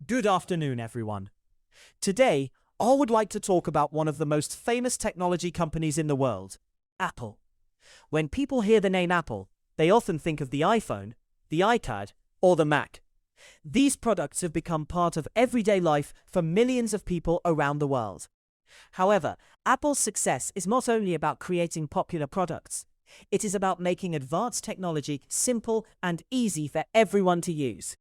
Good afternoon, everyone. Today, I would like to talk about one of the most famous technology companies in the world, Apple. When people hear the name Apple, they often think of the iPhone, the iPad, or the Mac. These products have become part of everyday life for millions of people around the world. However, Apple's success is not only about creating popular products. It is about making advanced technology simple and easy for everyone to use.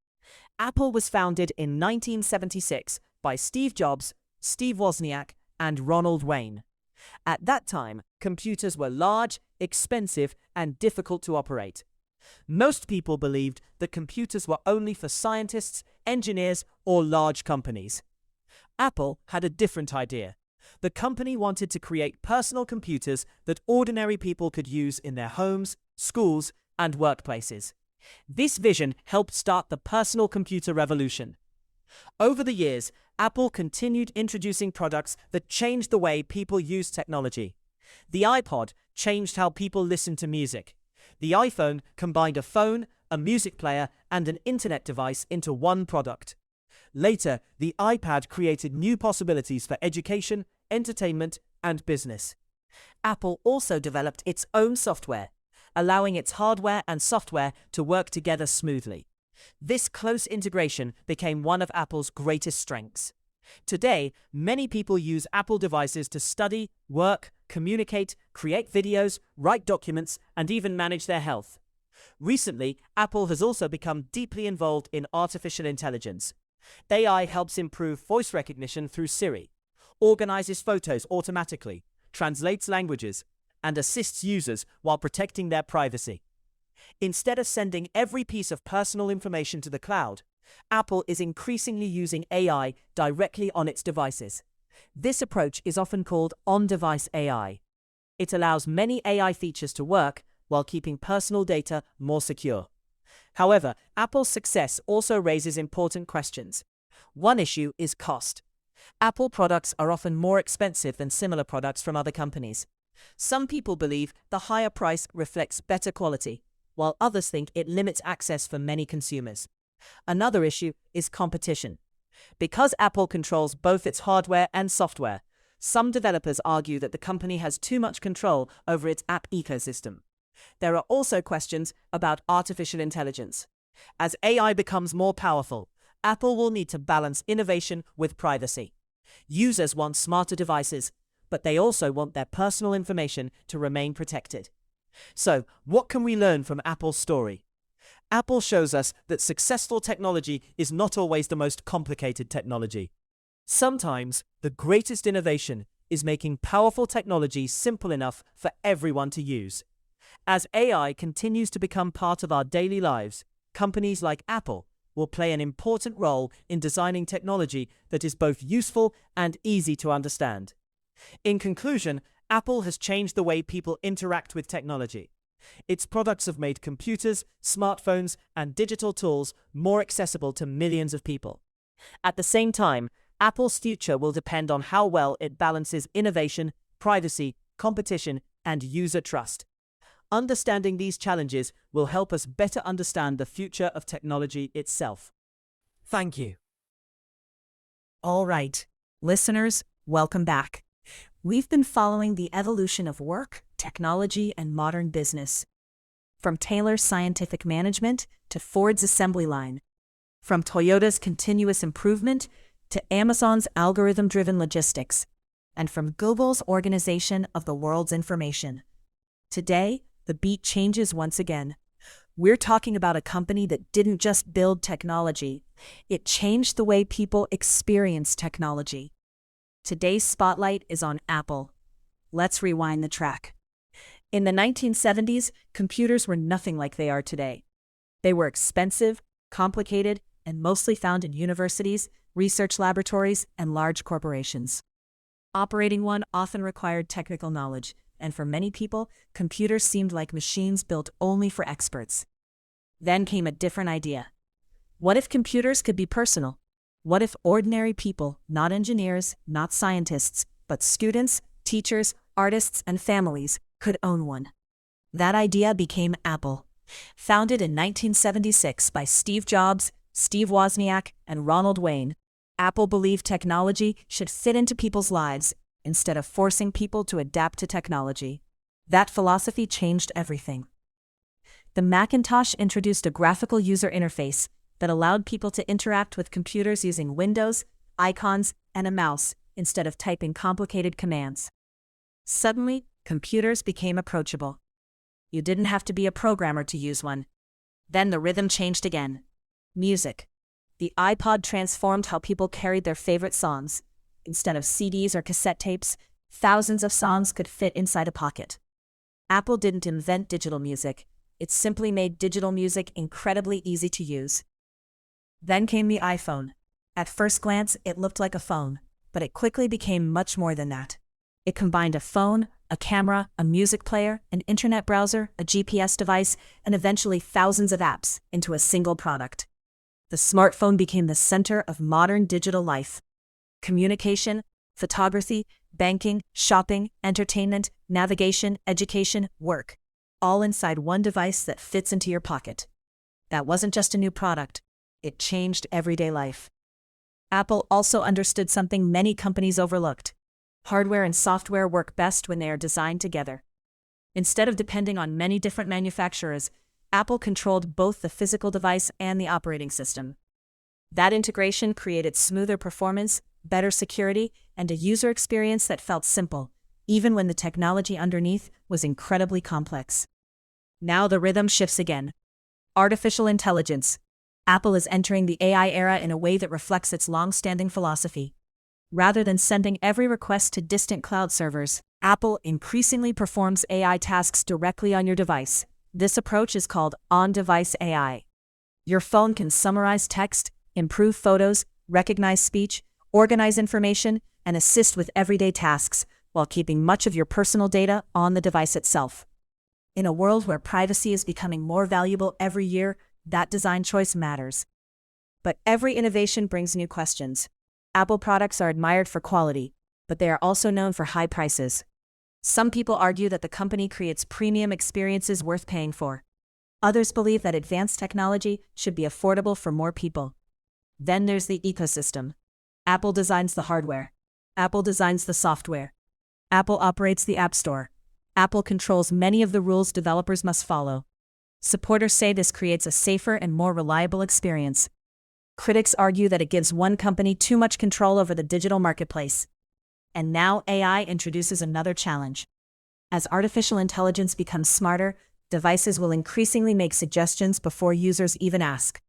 Apple was founded in 1976 by Steve Jobs, Steve Wozniak, and Ronald Wayne. At that time, computers were large, expensive, and difficult to operate. Most people believed that computers were only for scientists, engineers, or large companies. Apple had a different idea. The company wanted to create personal computers that ordinary people could use in their homes, schools, and workplaces. This vision helped start the personal computer revolution. Over the years, Apple continued introducing products that changed the way people use technology. The iPod changed how people listen to music. The iPhone combined a phone, a music player, and an internet device into one product. Later, the iPad created new possibilities for education, entertainment, and business. Apple also developed its own software, allowing its hardware and software to work together smoothly. This close integration became one of Apple's greatest strengths. Today, many people use Apple devices to study, work, communicate, create videos, write documents, and even manage their health. Recently, Apple has also become deeply involved in artificial intelligence. AI helps improve voice recognition through Siri, organizes photos automatically, translates languages, and assists users while protecting their privacy. Instead of sending every piece of personal information to the cloud, Apple is increasingly using AI directly on its devices. This approach is often called on-device AI. It allows many AI features to work while keeping personal data more secure. However, Apple's success also raises important questions. One issue is cost. Apple products are often more expensive than similar products from other companies. Some people believe the higher price reflects better quality, while others think it limits access for many consumers. Another issue is competition. Because Apple controls both its hardware and software, some developers argue that the company has too much control over its app ecosystem. There are also questions about artificial intelligence. As AI becomes more powerful, Apple will need to balance innovation with privacy. Users want smarter devices, but they also want their personal information to remain protected. So, what can we learn from Apple's story? Apple shows us that successful technology is not always the most complicated technology. Sometimes, the greatest innovation is making powerful technology simple enough for everyone to use. As AI continues to become part of our daily lives, companies like Apple will play an important role in designing technology that is both useful and easy to understand. In conclusion, Apple has changed the way people interact with technology. Its products have made computers, smartphones, and digital tools more accessible to millions of people. At the same time, Apple's future will depend on how well it balances innovation, privacy, competition, and user trust. Understanding these challenges will help us better understand the future of technology itself. Thank you. All right, listeners, welcome back. We've been following the evolution of work, technology, and modern business. From Taylor's scientific management to Ford's assembly line. From Toyota's continuous improvement to Amazon's algorithm-driven logistics. And from Google's organization of the world's information. Today, the beat changes once again. We're talking about a company that didn't just build technology, it changed the way people experience technology. Today's spotlight is on Apple. Let's rewind the track. In the 1970s, computers were nothing like they are today. They were expensive, complicated, and mostly found in universities, research laboratories, and large corporations. Operating one often required technical knowledge, and for many people, computers seemed like machines built only for experts. Then came a different idea. What if computers could be personal? What if ordinary people, not engineers, not scientists, but students, teachers, artists, and families, could own one? That idea became Apple. Founded in 1976 by Steve Jobs, Steve Wozniak, and Ronald Wayne, Apple believed technology should fit into people's lives instead of forcing people to adapt to technology. That philosophy changed everything. The Macintosh introduced a graphical user interface that allowed people to interact with computers using windows, icons, and a mouse instead of typing complicated commands. Suddenly, computers became approachable. You didn't have to be a programmer to use one. Then the rhythm changed again. Music. The iPod transformed how people carried their favorite songs. Instead of CDs or cassette tapes, thousands of songs could fit inside a pocket. Apple didn't invent digital music. It simply made digital music incredibly easy to use. Then came the iPhone. At first glance, it looked like a phone, but it quickly became much more than that. It combined a phone, a camera, a music player, an internet browser, a GPS device, and eventually thousands of apps into a single product. The smartphone became the center of modern digital life. Communication, photography, banking, shopping, entertainment, navigation, education, work, all inside one device that fits into your pocket. That wasn't just a new product. It changed everyday life. Apple also understood something many companies overlooked. Hardware and software work best when they are designed together. Instead of depending on many different manufacturers, Apple controlled both the physical device and the operating system. That integration created smoother performance, better security, and a user experience that felt simple, even when the technology underneath was incredibly complex. Now the rhythm shifts again. Artificial intelligence. Apple is entering the AI era in a way that reflects its long-standing philosophy. Rather than sending every request to distant cloud servers, Apple increasingly performs AI tasks directly on your device. This approach is called on-device AI. Your phone can summarize text, improve photos, recognize speech, organize information, and assist with everyday tasks, while keeping much of your personal data on the device itself. In a world where privacy is becoming more valuable every year, that design choice matters. But every innovation brings new questions. Apple products are admired for quality, but they are also known for high prices. Some people argue that the company creates premium experiences worth paying for. Others believe that advanced technology should be affordable for more people. Then there's the ecosystem. Apple designs the hardware. Apple designs the software. Apple operates the App Store. Apple controls many of the rules developers must follow. Supporters say this creates a safer and more reliable experience. Critics argue that it gives one company too much control over the digital marketplace. And now AI introduces another challenge. As artificial intelligence becomes smarter, devices will increasingly make suggestions before users even ask.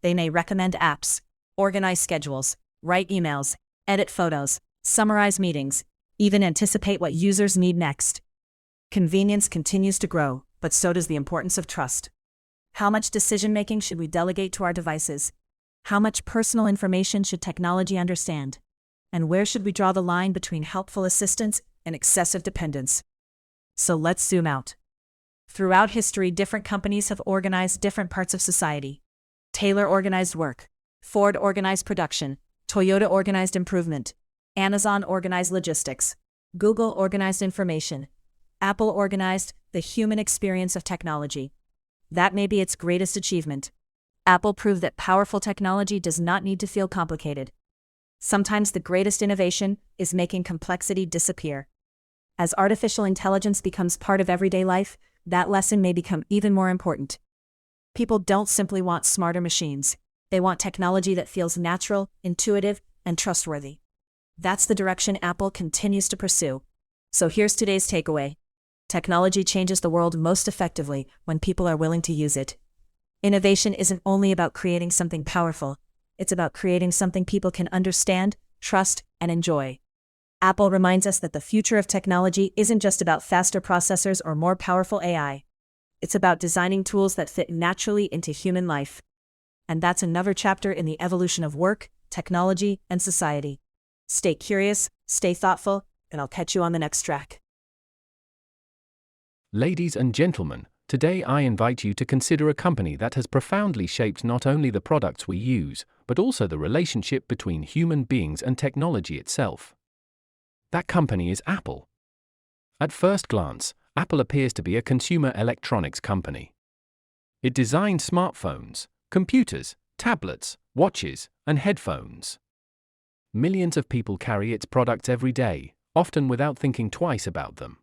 They may recommend apps, organize schedules, write emails, edit photos, summarize meetings, even anticipate what users need next. Convenience continues to grow, but so does the importance of trust. How much decision-making should we delegate to our devices? How much personal information should technology understand? And where should we draw the line between helpful assistance and excessive dependence? So let's zoom out. Throughout history, different companies have organized different parts of society. Taylor organized work. Ford organized production. Toyota organized improvement. Amazon organized logistics. Google organized information. Apple organized the human experience of technology. That may be its greatest achievement. Apple proved that powerful technology does not need to feel complicated. Sometimes the greatest innovation is making complexity disappear. As artificial intelligence becomes part of everyday life, that lesson may become even more important. People don't simply want smarter machines. They want technology that feels natural, intuitive, and trustworthy. That's the direction Apple continues to pursue. So here's today's takeaway. Technology changes the world most effectively when people are willing to use it. Innovation isn't only about creating something powerful. It's about creating something people can understand, trust, and enjoy. Apple reminds us that the future of technology isn't just about faster processors or more powerful AI. It's about designing tools that fit naturally into human life. And that's another chapter in the evolution of work, technology, and society. Stay curious, stay thoughtful, and I'll catch you on the next track. Ladies and gentlemen, today I invite you to consider a company that has profoundly shaped not only the products we use, but also the relationship between human beings and technology itself. That company is Apple. At first glance, Apple appears to be a consumer electronics company. It designs smartphones, computers, tablets, watches, and headphones. Millions of people carry its products every day, often without thinking twice about them.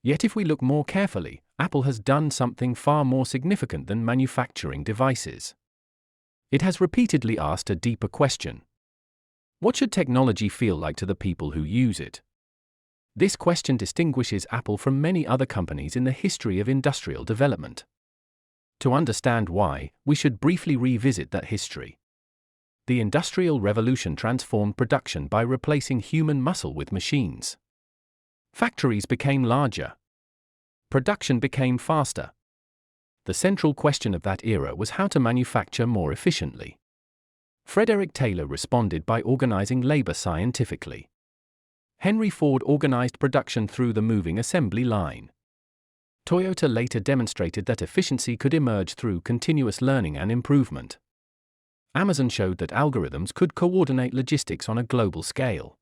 Yet if we look more carefully, Apple has done something far more significant than manufacturing devices. It has repeatedly asked a deeper question. What should technology feel like to the people who use it? This question distinguishes Apple from many other companies in the history of industrial development. To understand why, we should briefly revisit that history. The Industrial Revolution transformed production by replacing human muscle with machines. Factories became larger. Production became faster. The central question of that era was how to manufacture more efficiently. Frederick Taylor responded by organizing labor scientifically. Henry Ford organized production through the moving assembly line. Toyota later demonstrated that efficiency could emerge through continuous learning and improvement. Amazon showed that algorithms could coordinate logistics on a global scale.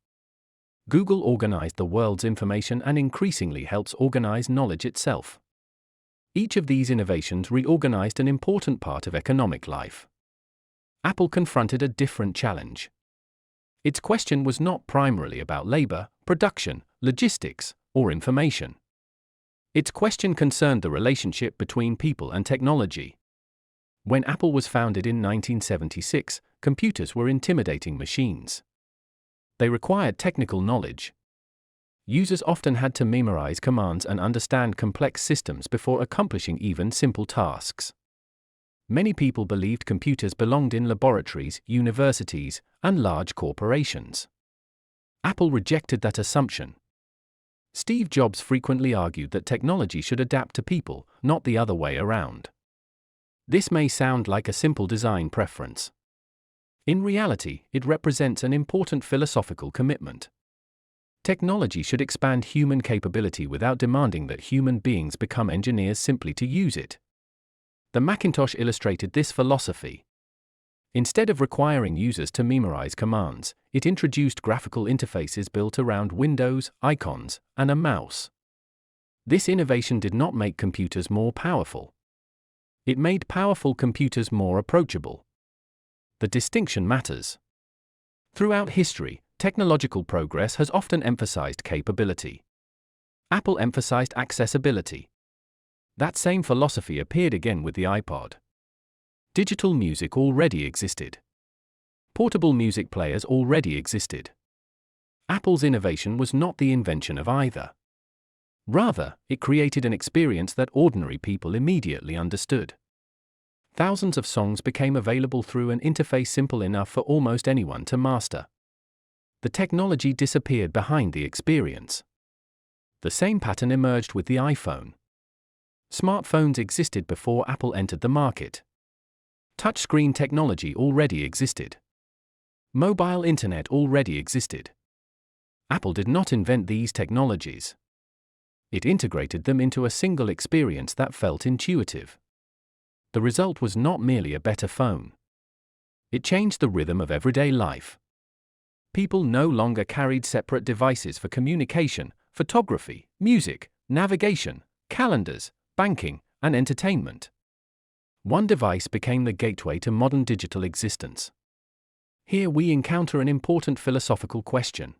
Google organized the world's information and increasingly helps organize knowledge itself. Each of these innovations reorganized an important part of economic life. Apple confronted a different challenge. Its question was not primarily about labor, production, logistics, or information. Its question concerned the relationship between people and technology. When Apple was founded in 1976, computers were intimidating machines. They required technical knowledge. Users often had to memorize commands and understand complex systems before accomplishing even simple tasks. Many people believed computers belonged in laboratories, universities, and large corporations. Apple rejected that assumption. Steve Jobs frequently argued that technology should adapt to people, not the other way around. This may sound like a simple design preference. In reality, it represents an important philosophical commitment. Technology should expand human capability without demanding that human beings become engineers simply to use it. The Macintosh illustrated this philosophy. Instead of requiring users to memorize commands, it introduced graphical interfaces built around windows, icons, and a mouse. This innovation did not make computers more powerful. It made powerful computers more approachable. The distinction matters. Throughout history, technological progress has often emphasized capability. Apple emphasized accessibility. That same philosophy appeared again with the iPod. Digital music already existed. Portable music players already existed. Apple's innovation was not the invention of either. Rather, it created an experience that ordinary people immediately understood. Thousands of songs became available through an interface simple enough for almost anyone to master. The technology disappeared behind the experience. The same pattern emerged with the iPhone. Smartphones existed before Apple entered the market. Touchscreen technology already existed. Mobile internet already existed. Apple did not invent these technologies. It integrated them into a single experience that felt intuitive. The result was not merely a better phone. It changed the rhythm of everyday life. People no longer carried separate devices for communication, photography, music, navigation, calendars, banking, and entertainment. One device became the gateway to modern digital existence. Here we encounter an important philosophical question.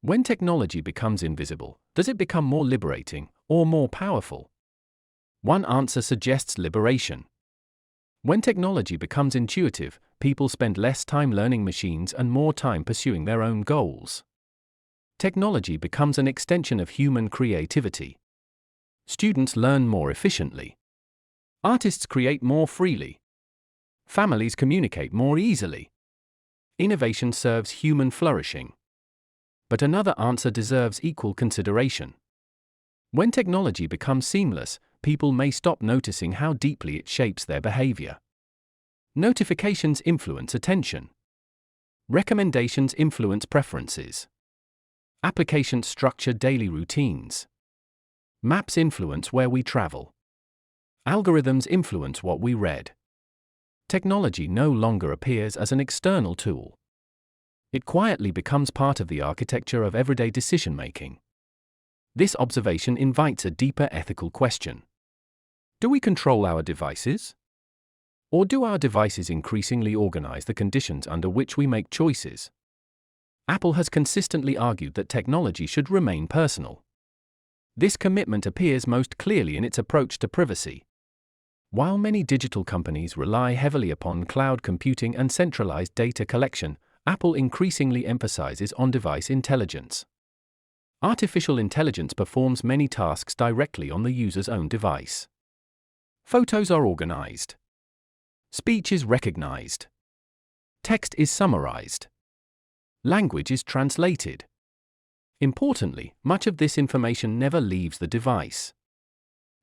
When technology becomes invisible, does it become more liberating or more powerful? One answer suggests liberation. When technology becomes intuitive, people spend less time learning machines and more time pursuing their own goals. Technology becomes an extension of human creativity. Students learn more efficiently. Artists create more freely. Families communicate more easily. Innovation serves human flourishing. But another answer deserves equal consideration. When technology becomes seamless, people may stop noticing how deeply it shapes their behavior. Notifications influence attention. Recommendations influence preferences. Applications structure daily routines. Maps influence where we travel. Algorithms influence what we read. Technology no longer appears as an external tool. It quietly becomes part of the architecture of everyday decision-making. This observation invites a deeper ethical question. Do we control our devices? Or do our devices increasingly organize the conditions under which we make choices? Apple has consistently argued that technology should remain personal. This commitment appears most clearly in its approach to privacy. While many digital companies rely heavily upon cloud computing and centralized data collection, Apple increasingly emphasizes on-device intelligence. Artificial intelligence performs many tasks directly on the user's own device. Photos are organized. Speech is recognized. Text is summarized. Language is translated. Importantly, much of this information never leaves the device.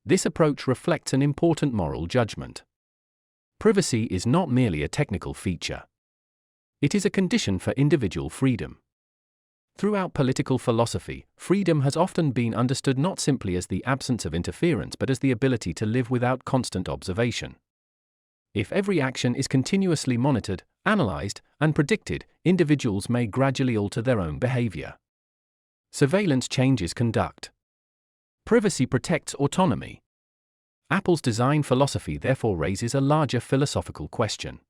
This approach reflects an important moral judgment. Privacy is not merely a technical feature. It is a condition for individual freedom. Throughout political philosophy, freedom has often been understood not simply as the absence of interference but as the ability to live without constant observation. If every action is continuously monitored, analyzed, and predicted, individuals may gradually alter their own behavior. Surveillance changes conduct. Privacy protects autonomy. Apple's design philosophy therefore raises a larger philosophical question.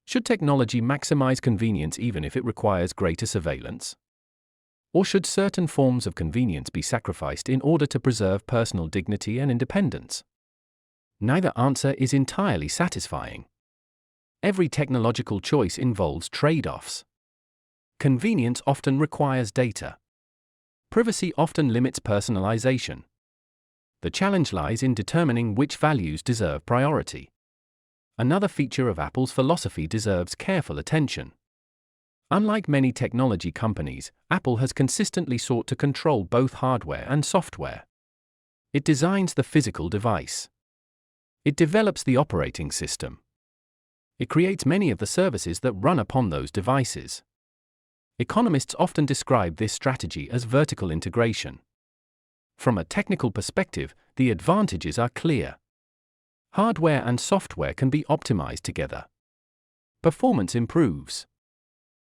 Should technology maximize convenience even if it requires greater surveillance? Or should certain forms of convenience be sacrificed in order to preserve personal dignity and independence? Neither answer is entirely satisfying. Every technological choice involves trade-offs. Convenience often requires data. Privacy often limits personalization. The challenge lies in determining which values deserve priority. Another feature of Apple's philosophy deserves careful attention. Unlike many technology companies, Apple has consistently sought to control both hardware and software. It designs the physical device. It develops the operating system. It creates many of the services that run upon those devices. Economists often describe this strategy as vertical integration. From a technical perspective, the advantages are clear. Hardware and software can be optimized together. Performance improves.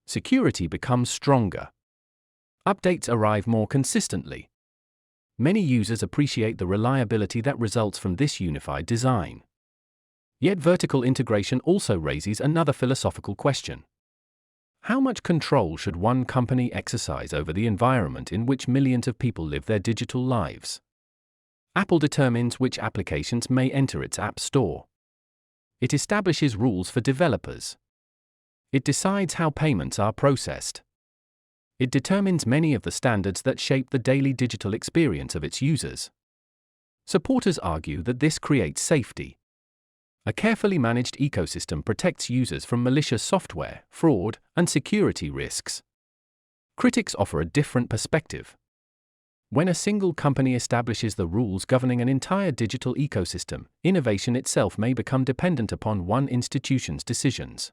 Security becomes stronger. Updates arrive more consistently. Many users appreciate the reliability that results from this unified design. Yet vertical integration also raises another philosophical question. How much control should one company exercise over the environment in which millions of people live their digital lives? Apple determines which applications may enter its App Store. It establishes rules for developers. It decides how payments are processed. It determines many of the standards that shape the daily digital experience of its users. Supporters argue that this creates safety. A carefully managed ecosystem protects users from malicious software, fraud, and security risks. Critics offer a different perspective. When a single company establishes the rules governing an entire digital ecosystem, innovation itself may become dependent upon one institution's decisions.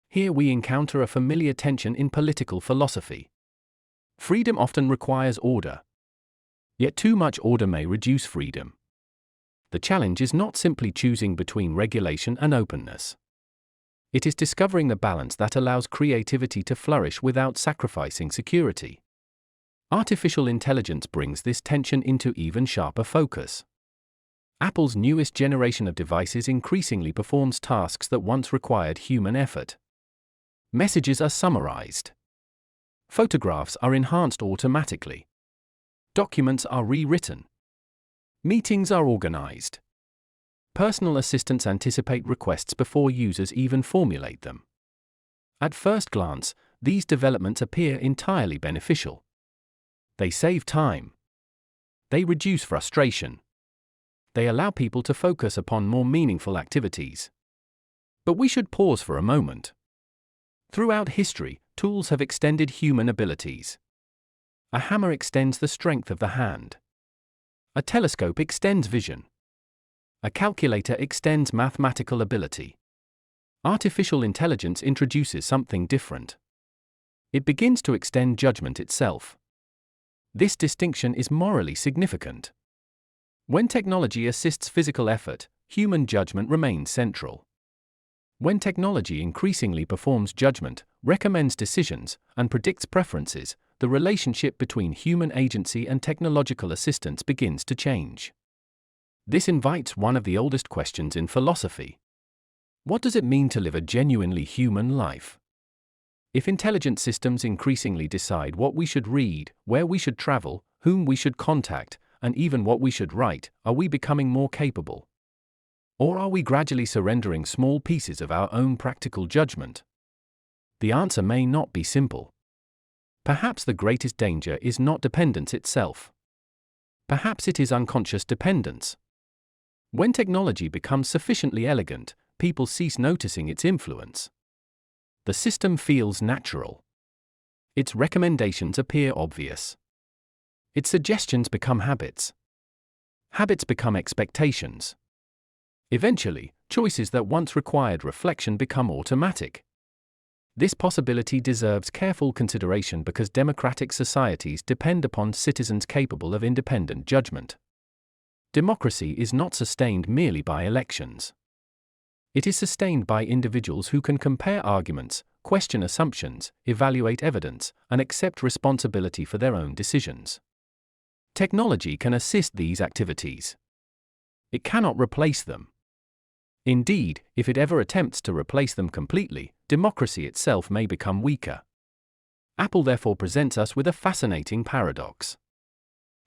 Here we encounter a familiar tension in political philosophy. Freedom often requires order. Yet too much order may reduce freedom. The challenge is not simply choosing between regulation and openness. It is discovering the balance that allows creativity to flourish without sacrificing security. Artificial intelligence brings this tension into even sharper focus. Apple's newest generation of devices increasingly performs tasks that once required human effort. Messages are summarized. Photographs are enhanced automatically. Documents are rewritten. Meetings are organized. Personal assistants anticipate requests before users even formulate them. At first glance, these developments appear entirely beneficial. They save time. They reduce frustration. They allow people to focus upon more meaningful activities. But we should pause for a moment. Throughout history, tools have extended human abilities. A hammer extends the strength of the hand. A telescope extends vision. A calculator extends mathematical ability. Artificial intelligence introduces something different. It begins to extend judgment itself. This distinction is morally significant. When technology assists physical effort, human judgment remains central. When technology increasingly performs judgment, recommends decisions, and predicts preferences, the relationship between human agency and technological assistance begins to change. This invites one of the oldest questions in philosophy. What does it mean to live a genuinely human life? If intelligent systems increasingly decide what we should read, where we should travel, whom we should contact, and even what we should write, are we becoming more capable? Or are we gradually surrendering small pieces of our own practical judgment? The answer may not be simple. Perhaps the greatest danger is not dependence itself. Perhaps it is unconscious dependence. When technology becomes sufficiently elegant, people cease noticing its influence. The system feels natural. Its recommendations appear obvious. Its suggestions become habits. Habits become expectations. Eventually, choices that once required reflection become automatic. This possibility deserves careful consideration because democratic societies depend upon citizens capable of independent judgment. Democracy is not sustained merely by elections. It is sustained by individuals who can compare arguments, question assumptions, evaluate evidence, and accept responsibility for their own decisions. Technology can assist these activities. It cannot replace them. Indeed, if it ever attempts to replace them completely, democracy itself may become weaker. Apple therefore presents us with a fascinating paradox.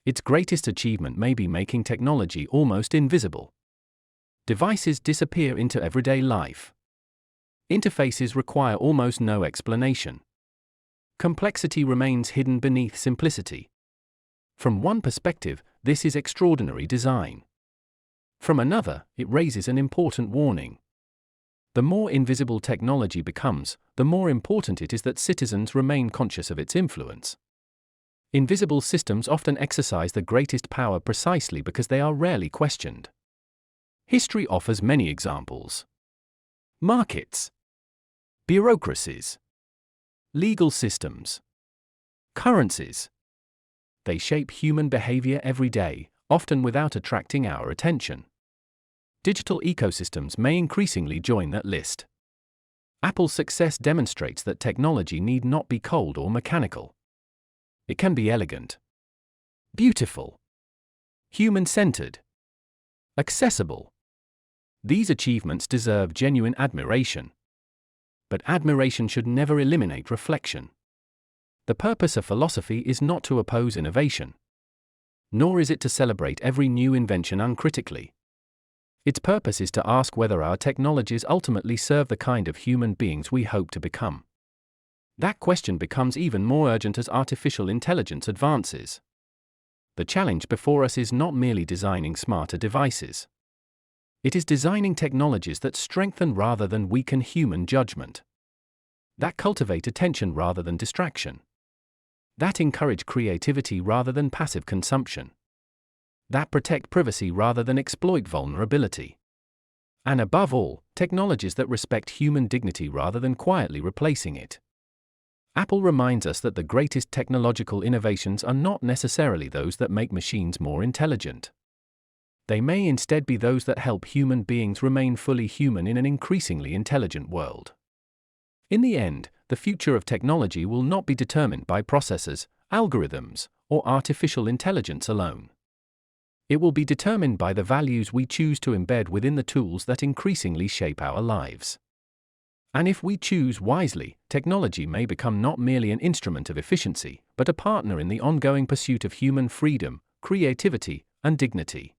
Its greatest achievement may be making technology almost invisible. Devices disappear into everyday life. Interfaces require almost no explanation. Complexity remains hidden beneath simplicity. From one perspective, this is extraordinary design. From another, it raises an important warning. The more invisible technology becomes, the more important it is that citizens remain conscious of its influence. Invisible systems often exercise the greatest power precisely because they are rarely questioned. History offers many examples. Markets, bureaucracies, legal systems, currencies. They shape human behavior every day, often without attracting our attention. Digital ecosystems may increasingly join that list. Apple's success demonstrates that technology need not be cold or mechanical. It can be elegant, beautiful, human-centered, accessible. These achievements deserve genuine admiration. But admiration should never eliminate reflection. The purpose of philosophy is not to oppose innovation. Nor is it to celebrate every new invention uncritically. Its purpose is to ask whether our technologies ultimately serve the kind of human beings we hope to become. That question becomes even more urgent as artificial intelligence advances. The challenge before us is not merely designing smarter devices. It is designing technologies that strengthen rather than weaken human judgment. That cultivate attention rather than distraction. That encourage creativity rather than passive consumption. That protect privacy rather than exploit vulnerability. And above all, technologies that respect human dignity rather than quietly replacing it. Apple reminds us that the greatest technological innovations are not necessarily those that make machines more intelligent. They may instead be those that help human beings remain fully human in an increasingly intelligent world. In the end, the future of technology will not be determined by processors, algorithms, or artificial intelligence alone. It will be determined by the values we choose to embed within the tools that increasingly shape our lives. And if we choose wisely, technology may become not merely an instrument of efficiency, but a partner in the ongoing pursuit of human freedom, creativity, and dignity.